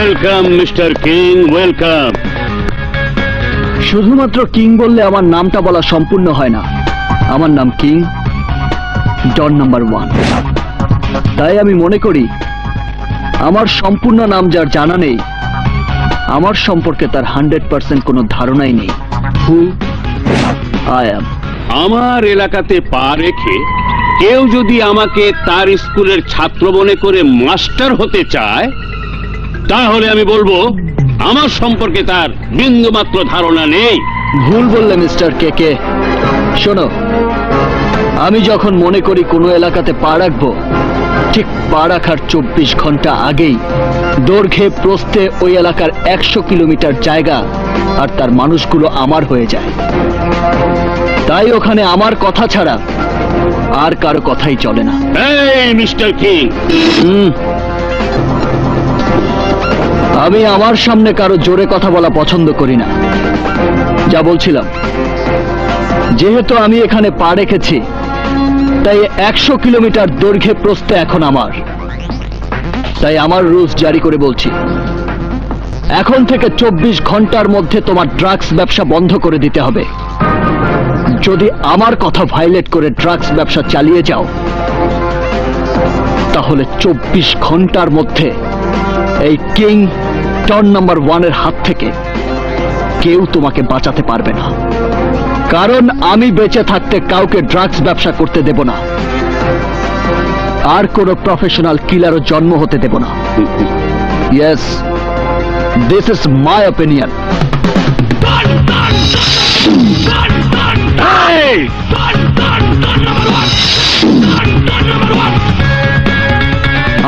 Welcome mister king, welcome. শুধুমাত্র king বললে আমার নামটা বলা সম্পূর্ণ হয় না। আমার নাম কিং, ডন নাম্বার 1। তাই আমি মনে করি আমার সম্পূর্ণ নাম যার জানা নেই, আমার সম্পর্কে তার 100% কোনো ধারণাই নেই। Who I am. আমার এলাকাতে পা রেখে কেউ যদি আমাকে তার স্কুলের ছাত্র মনে করে মাস্টার হতে চায়, তাহলে আমি বলবো আমার সম্পর্কে তার বিন্দুমাত্র ধারণা নেই। ভুল বললে মিস্টার কেকে। শোনো, আমি যখন মনে করি কোনো এলাকাতে পা রাখবো, ঠিক পা রাখার 24 ঘন্টা আগেই দৈর্ঘ্যে প্রস্থে ওই এলাকার 100 কিলোমিটার জায়গা আর তার মানুষগুলো আমার হয়ে যায়। তাই ওখানে আমার কথা ছাড়া আর কারো কথাই চলে না। এই মিস্টার কিং, আমি আমার সামনে কারো জোরে কথা বলা পছন্দ করি না। যা বলছিলাম, যেহেতু আমি এখানে পা রেখেছি, তাই 100 কিলোমিটার দৈর্ঘ্যে প্রস্থে এখন আমার। তাই আমার রুলস জারি করে বলছি, এখন থেকে 24 ঘন্টার মধ্যে তোমার ড্রাগস ব্যবসা বন্ধ করে দিতে হবে। যদি আমার কথা ভায়োলেট করে ড্রাগস ব্যবসা চালিয়ে যাও, তাহলে 24 ঘন্টার মধ্যে এই কিং ডন নাম্বার 1 এর হাত থেকে কেউ তোমাকে বাঁচাতে পারবে না। কারণ আমি বেঁচে থাকতে কাউকে ড্রাগস ব্যবসা করতে দেব না, আর কোনো প্রফেশনাল কিলারও জন্ম হতে দেব না। Yes, this is my opinion.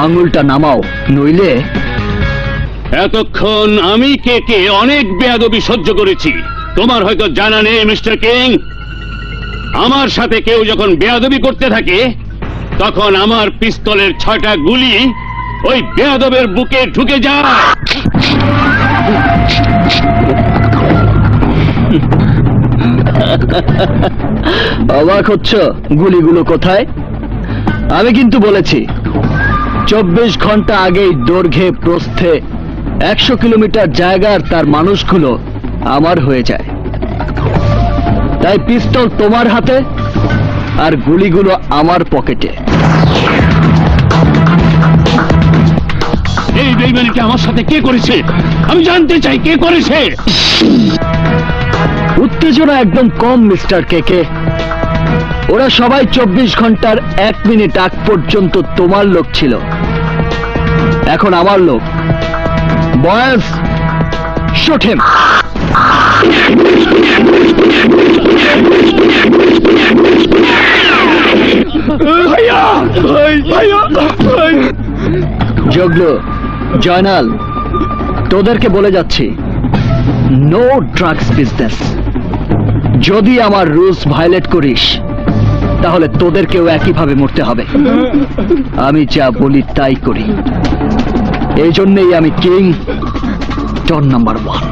আঙুলটা নামাও, নইলে। এতক্ষণ আমি কে অনেক বেয়াদবি সহ্য করেছি। তোমার হয়তো জানা নেই মিস্টার কিং, আমার সাথে কেউ যখন বেয়াদবি করতে থাকে, তখন আমার পিস্তলের 6টা গুলি ওই বেয়াদবের বুকে ঢুকে যায়। অবাক হচ্ছ? গুলিগুলো কোথায়? আমি কিন্তু বলেছি 24 ঘন্টা আগেই দৈর্ঘ্যে প্রস্থে 100 কিলোমিটার জায়গার তার মানুষগুলো আমার হয়ে যায়। তাই পিস্তল তোমার হাতে আর গুলিগুলো আমার পকেটে। এই বেইমানিটা আমার সাথে কে করেছে? আমি জানতে চাই কে করেছে। উত্তেজনা একদম কম মিস্টার কেকে। ওরা সবাই 24 ঘন্টার 1 মিনিট আগ পর্যন্ত তোমার লোক ছিল, এখন আমার লোক। বয়েস, শুট হিম। জগলু, জয়নাল, তোদেরকে বলে যাচ্ছি, নো ড্রাগস বিজনেস। যদি আমার রুলস ভায়োলেট করিস, তাহলে তোদেরকেও একইভাবে মরতে হবে। আমি যা বলি তাই করি। এই জন্যই আমি কিং ডন নাম্বার 1।